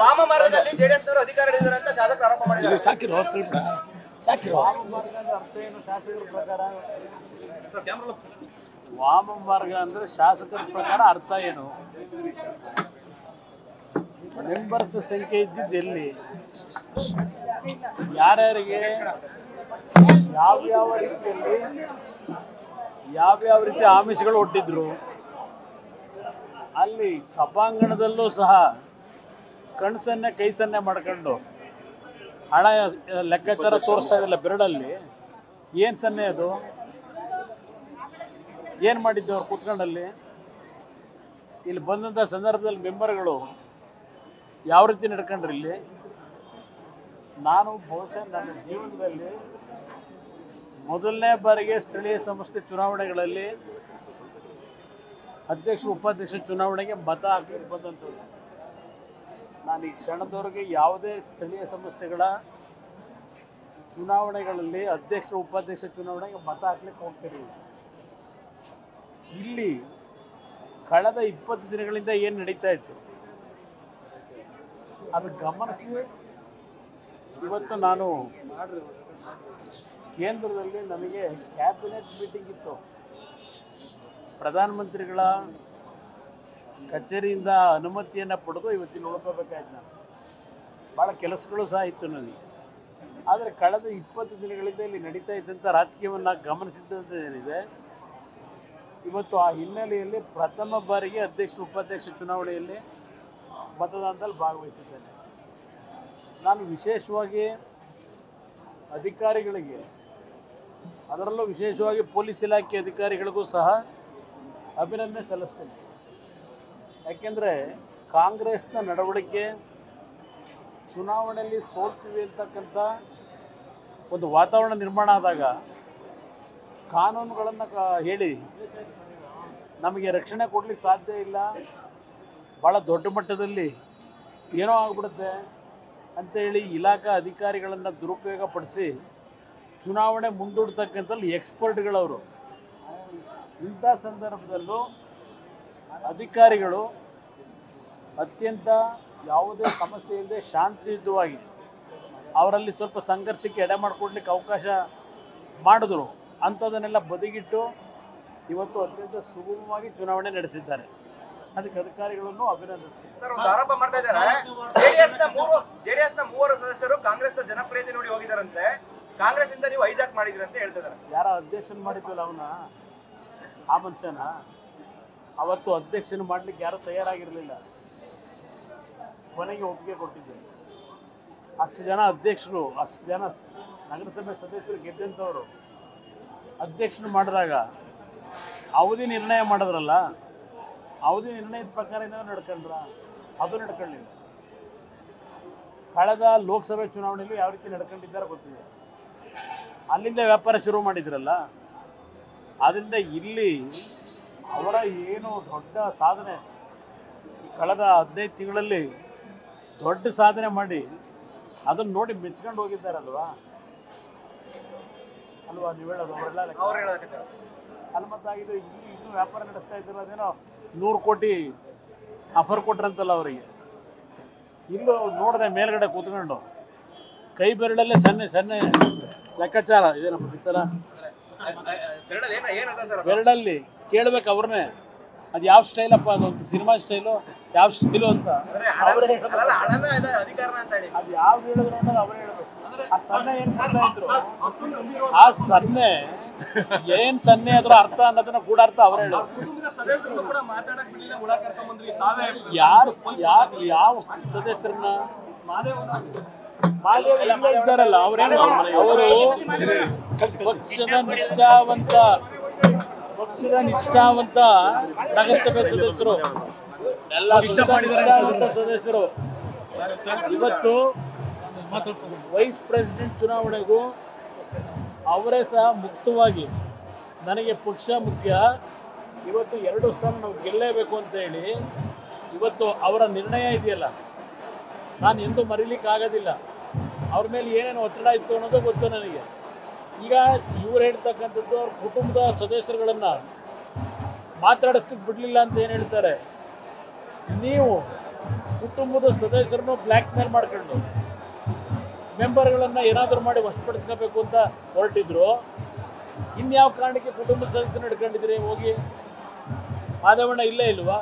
ವಾಮ ಮಾರ್ಗದಲ್ಲಿ ಜೆಡಿಎಸ್ನವರು ಅಧಿಕಾರ ಹಿಡಿದಿದ್ದಾರೆ ಅಂತ ಶಾಸಕರು ಆರೋಪ ಮಾಡಿದ್ದಾರೆ. ವಾಮ ಮಾರ್ಗದ ಅರ್ಥ ಏನು ಶಾಸಕರ ಪ್ರಕಾರ? ವಾಮ ಮಾರ್ಗ ಅಂದ್ರೆ ಶಾಸಕರ ಪ್ರಕಾರ ಅರ್ಥ ಏನು? ಮೆಂಬರ್ಸ್ ಸಂಖ್ಯೆ ಇದ್ದಿದ್ದು ಎಲ್ಲಿ, ಯಾರ್ಯಾರಿಗೆ ಯಾವ್ಯಾವ ರೀತಿಯಲ್ಲಿ ಯಾವ್ಯಾವ ರೀತಿ ಆಮಿಷಗಳು ಒಡ್ಡಿದ್ರು, ಅಲ್ಲಿ ಸಭಾಂಗಣದಲ್ಲೂ ಸಹ ಕಣ್ಸನ್ನೆ ಕೈ ಸನ್ನೆ ಮಾಡ್ಕೊಂಡು ಹಣ ಲೆಕ್ಕಾಚಾರ ತೋರಿಸ್ತಾ ಇದ್ದಿಲ್ಲ ಬೆರಳಲ್ಲಿ. ಏನು ಸನ್ನೆ ಅದು? ಏನು ಮಾಡಿದ್ದು ಅವ್ರು ಕೂತ್ಕೊಂಡಲ್ಲಿ? ಇಲ್ಲಿ ಬಂದಂಥ ಸಂದರ್ಭದಲ್ಲಿ ಮೆಂಬರ್ಗಳು ಯಾವ ರೀತಿ ನಡ್ಕೊಂಡ್ರಿ ಇಲ್ಲಿ? ನಾನು ಬಹುಶಃ ನನ್ನ ಜೀವನದಲ್ಲಿ ಮೊದಲನೇ ಬಾರಿಗೆ ಸ್ಥಳೀಯ ಸಂಸ್ಥೆ ಚುನಾವಣೆಗಳಲ್ಲಿ ಅಧ್ಯಕ್ಷ ಉಪಾಧ್ಯಕ್ಷ ಚುನಾವಣೆಗೆ ಮತ ಹಾಕಲಿಕ್ಕೆ ಬಂದಂಥದ್ದು. ನಾನು ಈ ಕ್ಷಣದವರೆಗೆ ಯಾವುದೇ ಸ್ಥಳೀಯ ಸಂಸ್ಥೆಗಳ ಚುನಾವಣೆಗಳಲ್ಲಿ ಅಧ್ಯಕ್ಷ ಉಪಾಧ್ಯಕ್ಷ ಚುನಾವಣೆಗೆ ಮತ ಹಾಕ್ಲಿಕ್ಕೆ ಹೋಗ್ತಿರಲಿಲ್ಲ. ಇಲ್ಲಿ ಕಳೆದ 20 ದಿನಗಳಿಂದ ಏನು ನಡೀತಾ ಇತ್ತು ಅದು ಗಮನಿಸಿ ಇವತ್ತು ನಾನು ಕೇಂದ್ರದಲ್ಲಿ ನನಗೆ ಕ್ಯಾಬಿನೆಟ್ ಮೀಟಿಂಗ್ ಇತ್ತು. ಪ್ರಧಾನಮಂತ್ರಿಗಳ ಕಚೇರಿಯಿಂದ ಅನುಮತಿಯನ್ನು ಪಡೆದು ಇವತ್ತಿನ ಉಳ್ಕೋಬೇಕಾಯ್ತು. ನಾನು ಭಾಳ ಕೆಲಸಗಳು ಸಹ ಇತ್ತು ನನಗೆ. ಆದರೆ ಕಳೆದ 20 ದಿನಗಳಿಂದ ಇಲ್ಲಿ ನಡೀತಾ ಇದ್ದಂಥ ರಾಜಕೀಯವನ್ನು ಗಮನಿಸಿದ್ದೇನಿದೆ, ಇವತ್ತು ಆ ಹಿನ್ನೆಲೆಯಲ್ಲಿ ಪ್ರಥಮ ಬಾರಿಗೆ ಅಧ್ಯಕ್ಷ ಉಪಾಧ್ಯಕ್ಷ ಚುನಾವಣೆಯಲ್ಲಿ ಮತದಾನದಲ್ಲಿ ಭಾಗವಹಿಸಿದ್ದೇನೆ. ನಾನು ವಿಶೇಷವಾಗಿ ಅಧಿಕಾರಿಗಳಿಗೆ, ಅದರಲ್ಲೂ ವಿಶೇಷವಾಗಿ ಪೊಲೀಸ್ ಇಲಾಖೆ ಅಧಿಕಾರಿಗಳಿಗೂ ಸಹ ಅಭಿನಂದನೆ ಸಲ್ಲಿಸ್ತೇನೆ. ಯಾಕೆಂದರೆ ಕಾಂಗ್ರೆಸ್ನ ನಡವಳಿಕೆ ಚುನಾವಣೆಯಲ್ಲಿ ಸೋಲ್ತೀವಿ ಅಂತಕ್ಕಂಥ ಒಂದು ವಾತಾವರಣ ನಿರ್ಮಾಣ ಆದಾಗ ಕಾನೂನುಗಳನ್ನು ಹೇಳಿ ನಮಗೆ ರಕ್ಷಣೆ ಕೊಡಲಿಕ್ಕೆ ಸಾಧ್ಯ ಇಲ್ಲ, ಭಾಳ ದೊಡ್ಡ ಮಟ್ಟದಲ್ಲಿ ಏನೋ ಆಗಿಬಿಡುತ್ತೆ ಅಂತೇಳಿ ಇಲಾಖಾ ಅಧಿಕಾರಿಗಳನ್ನು ದುರುಪಯೋಗ ಪಡಿಸಿ ಚುನಾವಣೆ ಮುಂದೂಡ್ತಕ್ಕಂಥಲ್ಲಿ ಎಕ್ಸ್ಪರ್ಟ್ಗಳವರು. ಇಂಥ ಸಂದರ್ಭದಲ್ಲೂ ಅಧಿಕಾರಿಗಳು ಅತ್ಯಂತ ಯಾವುದೇ ಸಮಸ್ಯೆ ಇಲ್ಲದೆ ಶಾಂತಿಯುತವಾಗಿ ಅವರಲ್ಲಿ ಸ್ವಲ್ಪ ಸಂಘರ್ಷಕ್ಕೆ ಎಡೆ ಮಾಡಿಕೊಡ್ಲಿಕ್ಕೆ ಅವಕಾಶ ಮಾಡಿದ್ರು. ಅಂಥದನ್ನೆಲ್ಲ ಬದಿಗಿಟ್ಟು ಇವತ್ತು ಅತ್ಯಂತ ಸುಗಮವಾಗಿ ಚುನಾವಣೆ ನಡೆಸಿದ್ದಾರೆ. ಅದಕ್ಕೆ ಅಧಿಕಾರಿಗಳನ್ನು ಅಭಿನಂದಿಸ್ತಾರೆ. ಆರೋಪ ಮಾಡ್ತಾ ಇದ್ದಾರೆ, ಜೆಡಿಎಸ್ನ 3 ಸದಸ್ಯರು ಕಾಂಗ್ರೆಸ್ನ ಜನಪ್ರಿಯತೆ ನೋಡಿ ಹೋಗಿದಾರಂತೆ, ಕಾಂಗ್ರೆಸ್ ಇಂದ ನೀವು ಹೈಜಾಕ್ ಮಾಡಿದ್ರಿ ಅಂತ ಹೇಳ್ತಿದ್ದಾರೆ. ಯಾರ ಅಧ್ಯಕ್ಷನ ಮಾಡಿದ್ವಲ್ಲ ಅವನ, ಆ ಮನುಷ್ಯನ ಅವತ್ತು ಅಧ್ಯಕ್ಷನ ಮಾಡ್ಲಿಕ್ಕೆ ಯಾರು ತಯಾರಾಗಿರಲಿಲ್ಲ. ಕೊನೆಗೆ ಒಪ್ಪಿಗೆ ಕೊಟ್ಟಿದ್ದರು. ಅಷ್ಟು ಜನ ಅಧ್ಯಕ್ಷರು, ಅಷ್ಟು ಜನ ನಗರಸಭೆ ಸದಸ್ಯರು ಗೆದ್ದಂಥವರು ಅಧ್ಯಕ್ಷನ ಮಾಡಿದಾಗ ಅವಧಿ ನಿರ್ಣಯ ಮಾಡಿದ್ರಲ್ಲ, ಅವಧಿ ನಿರ್ಣಯದ ಪ್ರಕಾರ ಏನಾದ್ರು ನಡ್ಕೊಂಡ್ರ? ಅದು ನಡ್ಕೊಳ್ಳಿಲ್ಲ. ಕಳೆದ ಲೋಕಸಭೆ ಚುನಾವಣೆಯಲ್ಲಿ ಯಾವ ರೀತಿ ನಡ್ಕೊಂಡಿದ್ದಾರೆ ಗೊತ್ತಿದೆ. ಅಲ್ಲಿಂದ ವ್ಯಾಪಾರ ಶುರು ಮಾಡಿದ್ರಲ್ಲ, ಆದ್ದರಿಂದ ಇಲ್ಲಿ ಅವರ ಏನು ದೊಡ್ಡ ಸಾಧನೆ, ಕಳೆದ 15 ತಿಂಗಳಲ್ಲಿ ದೊಡ್ಡ ಸಾಧನೆ ಮಾಡಿ ಅದನ್ನು ನೋಡಿ ಮೆಚ್ಕೊಂಡು ಹೋಗಿದ್ದಾರಲ್ವಾ ನೀವು ಹೇಳೋದು? ಅವರೆಲ್ಲ ಅನುಮತಾಗಿದೆ. ಇಲ್ಲಿ ಇನ್ನೂ ವ್ಯಾಪಾರ ನಡೆಸ್ತಾ ಇದ್ದಾರೆ. ಅದೇನೋ 100 ಕೋಟಿ ಆಫರ್ ಕೊಟ್ರಂತಲ್ಲ ಅವರಿಗೆ. ಇಲ್ಲೂ ನೋಡಿದೆ ಮೇಲ್ಗಡೆ ಕೂತ್ಕೊಂಡು ಕೈ ಬೆರಳಲ್ಲೇ ಸಣ್ಣ ಲೆಕ್ಕಾಚಾರ ಇದೇನಪ್ಪ ಇತ್ತಲ್ಲ, ಬೆರಳಲ್ಲಿ ಕೇಳ್ಬೇಕು ಅವ್ರನ್ನೇ. ಅದು ಯಾವ ಸ್ಟೈಲಪ್ಪ, ಅದು ಅಂತ ಸಿನಿಮಾ ಸ್ಟೈಲು, ಯಾವ ಸ್ಟೈಲು ಅಂತ ಅವರೇ ಅದು ಯಾವ್ದು ಹೇಳಿದ್ರು ಅನ್ನೋದು ಅವರೇ ಹೇಳಬೇಕು. ಆ ಸನ್ನೆ ಏನು ಮಾಡ್ತಾ ಇದ್ರು, ಆ ಸನ್ನೆ ಏನ್ ಸನ್ನೆ ಅದ್ರ ಅರ್ಥ ಅನ್ನೋದನ್ನ ಕೂಡ ಅರ್ಥ ಅವರೇ ಹೇಳೋದು. ಯಾರು ಯಾವ ಸದಸ್ಯರನ್ನ ಇದ್ದಾರಲ್ಲ ಅವ್ರೇನು, ಅವರು ಪಕ್ಷದ ನಿಷ್ಠಾವಂತ ನಗರಸಭೆ ಸದಸ್ಯರು, ಸದಸ್ಯರು. ಇವತ್ತು ವೈಸ್ ಪ್ರೆಸಿಡೆಂಟ್ ಚುನಾವಣೆಗೂ ಅವರೇ ಸಹ ಮುಕ್ತವಾಗಿ ನನಗೆ ಪಕ್ಷ ಮುಖ್ಯ, ಇವತ್ತು 2 ಸ್ಥಾನ ನಾವು ಗೆಲ್ಲೇಬೇಕು ಅಂತ ಹೇಳಿ ಇವತ್ತು ಅವರ ನಿರ್ಣಯ ಇದೆಯಲ್ಲ, ನಾನು ಎಂದೂ ಮರೀಲಿಕ್ಕಾಗೋದಿಲ್ಲ. ಅವ್ರ ಮೇಲೆ ಏನೇನು ಒತ್ತಡ ಇತ್ತು ಅನ್ನೋದು ಗೊತ್ತು ನನಗೆ. ಈಗ ಇವ್ರು ಹೇಳ್ತಕ್ಕಂಥದ್ದು ಅವ್ರ ಕುಟುಂಬದ ಸದಸ್ಯರುಗಳನ್ನು ಮಾತಾಡಿಸ್ಲಿಕ್ಕೆ ಬಿಡಲಿಲ್ಲ ಅಂತ ಏನು ಹೇಳ್ತಾರೆ. ನೀವು ಕುಟುಂಬದ ಸದಸ್ಯರನ್ನು ಬ್ಲ್ಯಾಕ್ ಮೇಲ್ ಮಾಡ್ಕೊಂಡು ಮೆಂಬರ್ಗಳನ್ನು ಏನಾದರೂ ಮಾಡಿ ವಶಪಡಿಸ್ಕೋಬೇಕು ಅಂತ ಹೊರಟಿದ್ರು. ಇನ್ಯಾವ ಕಾರಣಕ್ಕೆ ಕುಟುಂಬದ ಸದಸ್ಯರನ್ನ ಹಿಡ್ಕೊಂಡಿದ್ರಿ? ಹೋಗಿ ಮಾಧವಣ್ಣ ಇಲ್ಲೇ ಇಲ್ವಾ?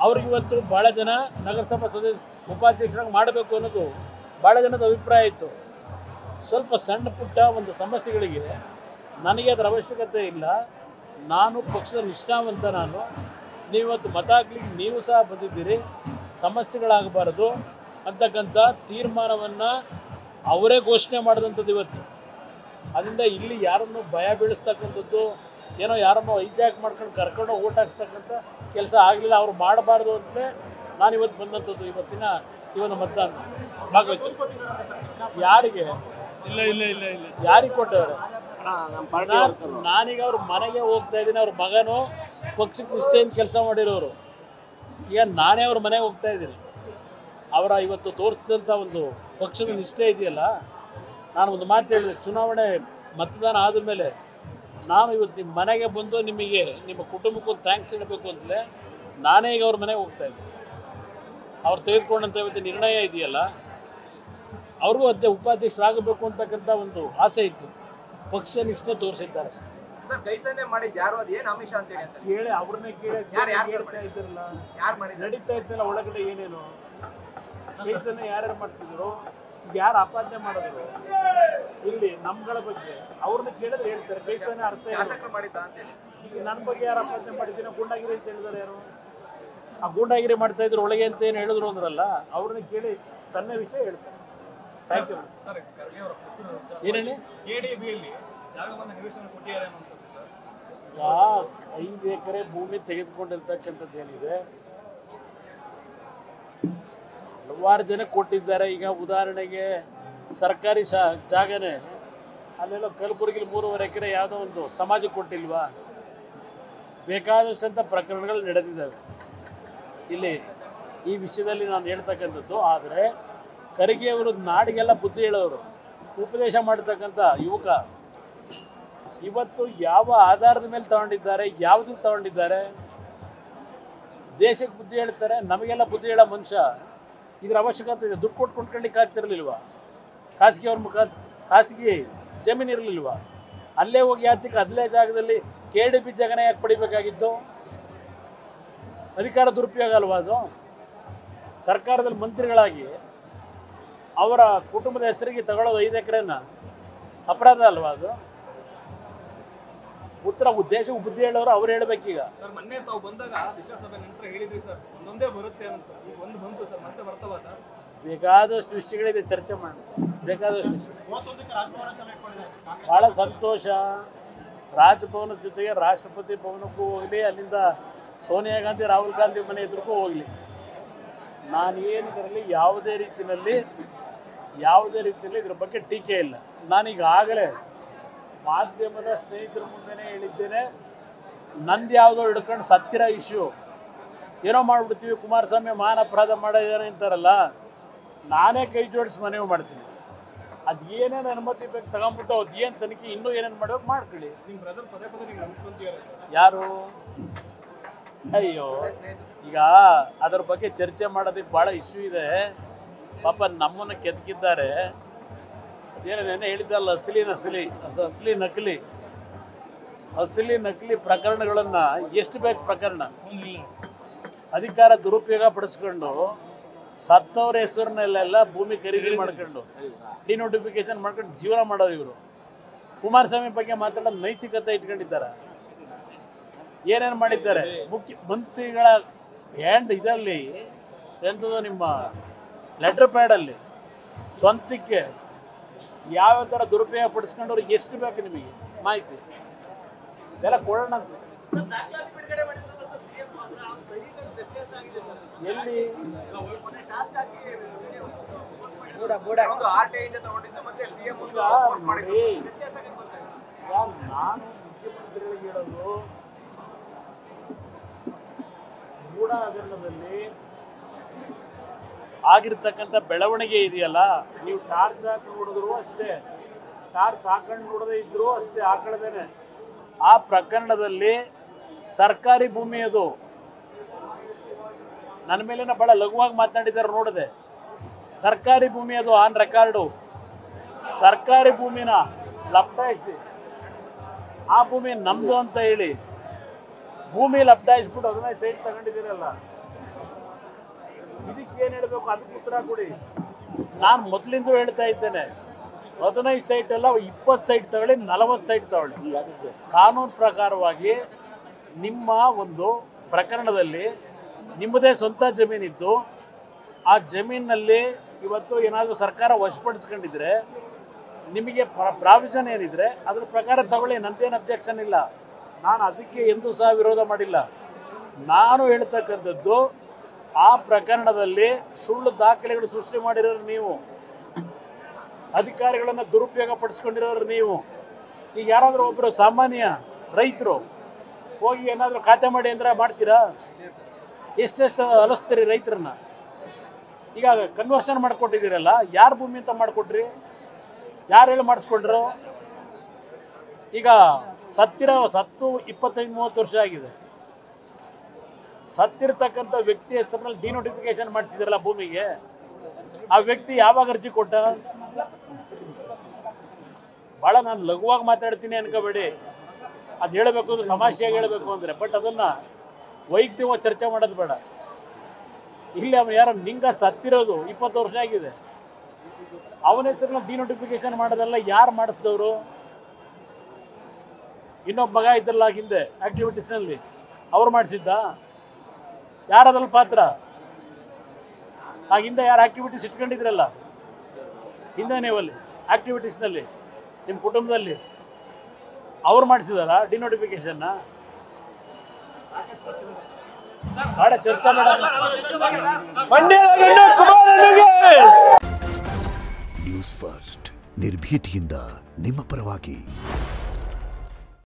ಅವ್ರಿಗೆ ಇವತ್ತು ಭಾಳ ಜನ ನಗರಸಭಾ ಉಪಾಧ್ಯಕ್ಷರಾಗಿ ಮಾಡಬೇಕು ಅನ್ನೋದು ಭಾಳ ಜನದ ಅಭಿಪ್ರಾಯ ಇತ್ತು. ಸ್ವಲ್ಪ ಸಣ್ಣ ಪುಟ್ಟ ಒಂದು ಸಮಸ್ಯೆಗಳಿಗೆ ನನಗೆ ಅದರ ಅವಶ್ಯಕತೆ ಇಲ್ಲ. ನಾನು ಪಕ್ಷದ ನಿಷ್ಠಾವಂತ. ನೀವತ್ತು ಮತ ಹಾಕ್ಲಿಕ್ಕೆ ನೀವು ಸಹ ಬಂದಿದ್ದೀರಿ. ಸಮಸ್ಯೆಗಳಾಗಬಾರದು ಅಂತಕ್ಕಂಥ ತೀರ್ಮಾನವನ್ನು ಅವರೇ ಘೋಷಣೆ ಮಾಡಿದಂಥದ್ದು ಇವತ್ತು. ಅದರಿಂದ ಇಲ್ಲಿ ಯಾರನ್ನು ಭಯ ಬೀಳಿಸ್ತಕ್ಕಂಥದ್ದು, ಏನೋ ಯಾರನ್ನೋ ಹೈಜಾಕ್ ಮಾಡ್ಕೊಂಡು ಕರ್ಕೊಂಡು ಓಟ್ ಹಾಕ್ಸ್ತಕ್ಕಂಥ ಕೆಲಸ ಆಗಲಿಲ್ಲ. ಅವ್ರು ಮಾಡಬಾರ್ದು ಅಂತಲೇ ನಾನು ಇವತ್ತು ಬಂದಂಥದ್ದು. ಇವತ್ತಿನ ಈ ಒಂದು ಮತದಾನ ಭಾಗವಹಿಸಿ ಯಾರಿಗೆ ಇಲ್ಲ ಇಲ್ಲ ಇಲ್ಲ ಇಲ್ಲ ಯಾರಿಗೆ ಕೊಟ್ಟವ್ರೆ? ನಾನೀಗ ಅವ್ರ ಮನೆಗೆ ಹೋಗ್ತಾ ಇದ್ದೀನಿ. ಅವ್ರ ಮಗನು ಪಕ್ಷಕ್ಕೆ ನಿಷ್ಠೆಯಿಂದ ಕೆಲಸ ಮಾಡಿರೋರು. ಈಗ ನಾನೇ ಅವ್ರ ಮನೆಗೆ ಹೋಗ್ತಾ ಇದ್ದೀನಿ. ಅವರ ಇವತ್ತು ತೋರಿಸಿದಂಥ ಒಂದು ಪಕ್ಷದ ನಿಷ್ಠೆ ಇದೆಯಲ್ಲ, ನಾನು ಒಂದು ಮಾತು ಹೇಳಿದೆ, ಚುನಾವಣೆ ಮತದಾನ ಆದಮೇಲೆ ನಾನು ಇವತ್ತು ನಿಮ್ಮ ಮನೆಗೆ ಬಂದು ನಿಮಗೆ ನಿಮ್ಮ ಕುಟುಂಬಕ್ಕೂ ಥ್ಯಾಂಕ್ಸ್ ಹೇಳಬೇಕು ಅಂತಲೇ ನಾನೇ ಈಗ ಅವ್ರ ಮನೆಗೆ ಹೋಗ್ತಾ ಇದ್ದೀನಿ. ಅವ್ರು ತೆಗೆದುಕೊಂಡಂಥ ಇವತ್ತು ನಿರ್ಣಯ ಇದೆಯಲ್ಲ, ಅವ್ರಿಗೂ ಅದೇ ಉಪಾಧ್ಯಕ್ಷರಾಗಬೇಕು ಅಂತಕ್ಕಂಥ ಒಂದು ಆಸೆ ಇತ್ತು. ಪಕ್ಷ ನಿಷ್ಠೆ ತೋರಿಸಿದ್ದಾರೆ. ಕೈಸನ್ನೆ ಮಾಡಿದ್ ಯಾರು? ಅದು ಏನು ಆಮಿಷ ಅಂತ ಕೇಳಿ ಅವ್ರನ್ನೇ ಕೇಳಿ ಇದ್ದಿರಲ್ಲ, ನಡೀತಾ ಇದ್ದಲ್ಲ ಒಳಗಡೆ ಏನೇನು ಕೈಸನ್ನೆ ಯಾರ್ಯಾರು ಮಾಡ್ತಿದ್ರು, ಯಾರು ಆಪಾದನೆ ಮಾಡಿದ್ರು ಇಲ್ಲಿ ನಮ್ಗಳ ಬಗ್ಗೆ ಅವ್ರನ್ನ ಕೇಳಿದ್ರೆ ಹೇಳ್ತಾರೆ. ಕೈಸನ್ನೆ ಅರ್ಥ ಮಾಡಿದ್ದ ಅಂತ ಹೇಳಿ. ಈಗ ನನ್ನ ಬಗ್ಗೆ ಯಾರು ಆಪಾದನೆ ಮಾಡಿದ್ದೀನೋ ಗೂಂಡಾಗಿರಿ ಅಂತ ಹೇಳಿದಾರೆ ಯಾರು? ಆ ಗೂಂಡಾಗಿರಿ ಮಾಡ್ತಾ ಇದ್ರು ಒಳಗೆ ಅಂತ ಏನು ಹೇಳಿದ್ರು ಅಂದ್ರಲ್ಲ, ಅವ್ರನ್ನ ಕೇಳಿ ಸಣ್ಣ ವಿಷಯ ಹೇಳ್ತಾರೆ. Thank you. ಏನೇಳಿ ಜಾಗವನ್ನು ನಿವೇಶನ ಕೊಟ್ಟಿದ್ದಾರೆ 5 ಎಕರೆ ಭೂಮಿ ತೆಗೆದುಕೊಂಡಿರ್ತಕ್ಕಂಥದ್ದು ಏನಿದೆ, ಹಲವಾರು ಜನ ಕೊಟ್ಟಿದ್ದಾರೆ. ಈಗ ಉದಾಹರಣೆಗೆ ಸರ್ಕಾರಿ ಜಾಗನೇ ಅಲ್ಲೆಲ್ಲ ಕಲಬುರಗಿಲಿ 3.5 ಎಕರೆ ಯಾವುದೋ ಒಂದು ಸಮಾಜಕ್ಕೆ ಕೊಟ್ಟಿಲ್ವಾ? ಬೇಕಾದಷ್ಟಂಥ ಪ್ರಕರಣಗಳು ನಡೆದಿದ್ದಾವೆ ಇಲ್ಲಿ ಈ ವಿಷಯದಲ್ಲಿ ನಾನು ಹೇಳ್ತಕ್ಕಂಥದ್ದು. ಆದರೆ ಖರ್ಗೆ ಅವರು ನಾಡಿಗೆಲ್ಲ ಬುದ್ಧಿ ಹೇಳೋರು, ಉಪದೇಶ ಮಾಡತಕ್ಕಂಥ ಯುವಕ. ಇವತ್ತು ಯಾವ ಆಧಾರದ ಮೇಲೆ ತಗೊಂಡಿದ್ದಾರೆ, ಯಾವುದಕ್ಕೆ ತಗೊಂಡಿದ್ದಾರೆ? ದೇಶಕ್ಕೆ ಬುದ್ಧಿ ಹೇಳ್ತಾರೆ, ನಮಗೆಲ್ಲ ಬುದ್ಧಿ ಹೇಳೋ ಮನುಷ್ಯ. ಇದರ ಅವಶ್ಯಕತೆ ಇದೆ. ದುಡ್ಡು ಕೊಟ್ಟು ಕೊಂಡ್ಕೊಳ್ಳಿಕ್ಕೆ ಆಗ್ತಿರಲಿಲ್ವಾ? ಖಾಸಗಿ ಜಮೀನು ಇರಲಿಲ್ವಾ? ಅಲ್ಲೇ ಹೋಗಿ ಯಾತಕ್ಕೆ ಅಲ್ಲೇ ಜಾಗದಲ್ಲಿ KDP ಜಾಗನೇ ಯಾಕೆ ಪಡಿಬೇಕಾಗಿತ್ತು? ಅಧಿಕಾರ ದುರುಪಯೋಗ ಅಲ್ವಾ ಅದು? ಸರ್ಕಾರದಲ್ಲಿ ಮಂತ್ರಿಗಳಾಗಿ ಅವರ ಕುಟುಂಬದ ಹೆಸರಿಗೆ ತಗೊಳ್ಳೋದು 5 ಎಕರೆನ ಅಪರಾಧ ಅಲ್ವಾ ಅದು? ಉತ್ತರ ದೇಶಕ್ಕೆ ಬುದ್ಧಿ ಹೇಳೋರು ಅವ್ರು ಹೇಳ್ಬೇಕೀಗ. ಸರ್, ಮೊನ್ನೆ ತಾವು ಬಂದಾಗ ವಿಶ್ವಾಸಸಭೆ ನಂತರ ಹೇಳಿದ್ರಿ ಸರ್, ಒಂದೊಂದೇ ಬರುತ್ತೆ ಅಂತ. ಈಗ ಒಂದು ಬಂತು ಸರ್, ಮತ್ತೆ ಬರ್ತವಾ ಸರ್? ಬೇಕಾದಷ್ಟು ವಿಷಯಗಳಿದೆ, ಚರ್ಚೆ ಮಾಡಿ. ಬೇಕಾದಷ್ಟು ಭಾಳ ಸಂತೋಷ. ರಾಜಭವನದ ಜೊತೆಗೆ ರಾಷ್ಟ್ರಪತಿ ಭವನಕ್ಕೂ ಹೋಗಲಿ, ಅಲ್ಲಿಂದ ಸೋನಿಯಾ ಗಾಂಧಿ ರಾಹುಲ್ ಗಾಂಧಿ ಮನೆ ಎದುರಿಗೂ ಹೋಗಲಿ. ನಾನೇನು ಇದರಲ್ಲಿ ಯಾವುದೇ ರೀತಿಯಲ್ಲಿ ಇದ್ರ ಬಗ್ಗೆ ಟೀಕೆ ಇಲ್ಲ. ನಾನೀಗಾಗಲೇ ಮಾಧ್ಯಮದ ಸ್ನೇಹಿತರ ಮುಂದೆನೇ ಹೇಳಿದ್ದೇನೆ, ನಂದು ಯಾವುದೋ ಹಿಡ್ಕೊಂಡು ಸತ್ತಿರ ಇಶ್ಯೂ ಏನೋ ಮಾಡಿಬಿಡ್ತೀವಿ, ಕುಮಾರಸ್ವಾಮಿ ಮಾನ ಅಪರಾಧ ಮಾಡಿದ್ದಾರೆ ಅಂತಾರಲ್ಲ, ನಾನೇ ಕೈ ಜೋಡಿಸಿ ಮನವಿ ಮಾಡ್ತೀನಿ. ಅದು ಏನೇನು ಅನುಮತಿ ಬೇಕು ತಗೊಂಡ್ಬಿಟ್ಟು ಅದು ಏನು ತನಿಖೆ ಇನ್ನೂ ಏನೇನು ಮಾಡಬೇಕು ಮಾಡ್ಕೊಳ್ಳಿ. ನಿಮ್ಮ ಬ್ರದರ್ ಪದೇ ಪದೇ ನೀವು ನೆನೆಸ್ಕೊಂತೀರ ಯಾರು? ಅಯ್ಯೋ, ಈಗ ಅದರ ಬಗ್ಗೆ ಚರ್ಚೆ ಮಾಡೋದಕ್ಕೆ ಭಾಳ ಇಶ್ಯೂ ಇದೆ. ಪಾಪ ನಮ್ಮನ್ನು ಕೆದಕಿದ್ದಾರೆ. ಅದೇನೇನೇ ಹೇಳಿದ್ದಲ್ಲ, ಅಸಲಿ ನಕಲಿ ಪ್ರಕರಣಗಳನ್ನು ಎಷ್ಟು ಬೇಕು ಪ್ರಕರಣ? ಅಧಿಕಾರ ದುರುಪಯೋಗ ಪಡಿಸ್ಕೊಂಡು ಸತ್ತವ್ರ ಹೆಸರಿನಲ್ಲೆಲ್ಲ ಭೂಮಿ ಖರೀದಿ ಮಾಡ್ಕೊಂಡು ಡಿನೋಟಿಫಿಕೇಶನ್ ಮಾಡ್ಕೊಂಡು ಜೀವನ ಮಾಡೋದು ಇವರು. ಕುಮಾರಸ್ವಾಮಿ ಬಗ್ಗೆ ಮಾತಾಡೋ ನೈತಿಕತೆ ಇಟ್ಕೊಂಡಿದ್ದಾರೆ. ಏನೇನು ಮಾಡಿದ್ದಾರೆ? ಮುಖ್ಯಮಂತ್ರಿಗಳ ಇದರಲ್ಲಿ ಎಂಥದ್ದು ನಿಮ್ಮ ಲೆಟರ್ ಪ್ಯಾಡಲ್ಲಿ ಸ್ವಂತಕ್ಕೆ ಯಾವ್ಯಾವ ಥರ ದುರುಪಯೋಗ ಪಡಿಸ್ಕೊಂಡವ್ರು ಎಷ್ಟು ಬೇಕು ನಿಮಗೆ ಮಾಹಿತಿ ಇದೆಲ್ಲ ಕೊಡೋಣ. ಎಲ್ಲಿ ನಾನು ಮುಖ್ಯಮಂತ್ರಿಗಳಿಗೆ ಹೇಳೋದು, ಮೂಢ ಹಗರಣದಲ್ಲಿ ಆಗಿರ್ತಕ್ಕಂಥ ಬೆಳವಣಿಗೆ ಇದೆಯಲ್ಲ, ನೀವು ಟಾರ್ಚ್ ಹಾಕಿ ನೋಡಿದ್ರು ಅಷ್ಟೇ, ಟಾರ್ಚ್ ಹಾಕೊಂಡು ನೋಡದೇ ಇದ್ರು ಅಷ್ಟೇ, ಹಾಕೊಳ್ಳದೇನೆ ಆ ಪ್ರಕರಣದಲ್ಲಿ ಸರ್ಕಾರಿ ಭೂಮಿ ಅದು ನನ್ನ ಮೇಲಿನ ಭಾಳ ಲಘುವಾಗಿ ಮಾತನಾಡಿದ್ದಾರೆ ನೋಡಿದೆ. ಸರ್ಕಾರಿ ಭೂಮಿ ಅದು ಆನ್ ರೆಕಾರ್ಡು. ಸರ್ಕಾರಿ ಭೂಮಿನ ಲಪ್ಟಾಯಿಸಿ ಆ ಭೂಮಿ ನಮ್ಮದು ಅಂತ ಹೇಳಿ ಭೂಮಿ ಲಪ್ಟಾಯಿಸ್ಬಿಟ್ಟು 15 ಸೈಟ್ ತಗೊಂಡಿದ್ದೀರಲ್ಲ, ಇದಕ್ಕೇನು ಹೇಳಬೇಕು? ಅದಕ್ಕೆ ಉತ್ತರ ಕೊಡಿ. ನಾನು ಮೊದಲಿಂದ ಹೇಳ್ತಾ ಇದ್ದೇನೆ, 15 ಸೈಟ್ ಅಲ್ಲ 20 ಸೈಟ್ ತಗೊಳ್ಳಿ, 40 ಸೈಟ್ ತಗೊಳ್ಳಿ. ಕಾನೂನು ಪ್ರಕಾರವಾಗಿ ನಿಮ್ಮ ಒಂದು ಪ್ರಕರಣದಲ್ಲಿ ನಿಮ್ಮದೇ ಸ್ವಂತ ಜಮೀನಿದ್ದು ಆ ಜಮೀನಿನಲ್ಲಿ ಇವತ್ತು ಏನಾದರೂ ಸರ್ಕಾರ ವಶಪಡಿಸ್ಕೊಂಡಿದ್ರೆ ನಿಮಗೆ ಪ್ರಾವಿಷನ್ ಏನಿದ್ರೆ ಅದ್ರ ಪ್ರಕಾರ ತಗೊಳ್ಳಿ, ನಂದೇನು ಅಬ್ಜೆಕ್ಷನ್ ಇಲ್ಲ. ನಾನು ಅದಕ್ಕೆ ಎಂದೂ ಸಹ ವಿರೋಧ ಮಾಡಿಲ್ಲ. ನಾನು ಹೇಳ್ತಕ್ಕಂಥದ್ದು ಆ ಪ್ರಕರಣದಲ್ಲಿ ಸುಳ್ಳು ದಾಖಲೆಗಳು ಸೃಷ್ಟಿ ಮಾಡಿರೋರು ನೀವು, ಅಧಿಕಾರಿಗಳನ್ನು ದುರುಪಯೋಗ ಪಡಿಸ್ಕೊಂಡಿರೋರು ನೀವು. ಈಗ ಯಾರಾದರೂ ಒಬ್ಬರು ಸಾಮಾನ್ಯ ರೈತರು ಹೋಗಿ ಏನಾದರೂ ಖಾತೆ ಮಾಡಿ ಅಂದರೆ ಮಾಡ್ತೀರಾ? ಎಷ್ಟೆಷ್ಟು ಅಲಿಸ್ತೀರಿ ರೈತರನ್ನ? ಈಗ ಕನ್ವರ್ಷನ್ ಮಾಡಿಕೊಟ್ಟಿದ್ದೀರಲ್ಲ, ಯಾರು ಭೂಮಿ ಅಂತ ಮಾಡಿಕೊಟ್ರಿ? ಯಾರು ಹೇಳಿ ಮಾಡಿಸ್ಕೊಂಡ್ರು? ಈಗ ಸತ್ತು 25-30 ವರ್ಷ ಆಗಿದೆ. ಸತ್ತಿರ್ತಕ್ಕಂಥ ವ್ಯಕ್ತಿ ಹೆಸರಿನಲ್ಲಿ ಡಿನೋಟಿಫಿಕೇಶನ್ ಮಾಡಿಸಿದ್ರಲ್ಲ ಭೂಮಿಗೆ, ಆ ವ್ಯಕ್ತಿ ಯಾವಾಗ ಅರ್ಜಿ ಕೊಟ್ಟ? ಭಾಳ ನಾನು ಲಘುವಾಗಿ ಮಾತಾಡ್ತೀನಿ ಅನ್ಕೋಬೇಡಿ. ಅದು ಹೇಳಬೇಕು ಅಂದ್ರೆ ತಮಾಷೆಯಾಗಿ ಹೇಳಬೇಕು ಅಂದರೆ, ಬಟ್ ಅದನ್ನು ವೈಯಕ್ತಿಕವಾಗಿ ಚರ್ಚೆ ಮಾಡೋದು ಬೇಡ. ಇಲ್ಲಿ ಅವನು ಯಾರು ನಿಂಗ ಸತ್ತಿರೋದು 20 ವರ್ಷ ಆಗಿದೆ, ಅವನ ಹೆಸರನ್ನ ಡಿನೋಟಿಫಿಕೇಶನ್ ಮಾಡೋದೆಲ್ಲ ಯಾರು ಮಾಡಿಸಿದವರು? ಇನ್ನೊಬ್ಬ ಮಗ ಇದ್ರಲ್ಲ ಹಿಂದೆ ಆಕ್ಟಿವಿಟೀಸ್ನಲ್ಲಿ, ಅವ್ರು ಮಾಡಿಸಿದ್ದ? ಯಾರದ್ರಲ್ಲಿ ಪಾತ್ರ? ಆಗಿಂದ ಯಾರು ಆಕ್ಟಿವಿಟೀಸ್ ಇಟ್ಕೊಂಡಿದ್ರಲ್ಲ ಹಿಂದೆ ನೀವಲ್ಲಿ ಆಕ್ಟಿವಿಟೀಸ್ನಲ್ಲಿ ನಿಮ್ಮ ಕುಟುಂಬದಲ್ಲಿ, ಅವ್ರು ಮಾಡಿಸಿದಾರ ಡಿನೋಟಿಫಿಕೇಶನ್ನ? ಭಾಳ ಚರ್ಚೆ ಮಾಡೋದು. ನ್ಯೂಸ್ ಫಸ್ಟ್ ನಿರ್ಭೀತಿಯಿಂದ ನಿಮ್ಮ ಪರವಾಗಿ.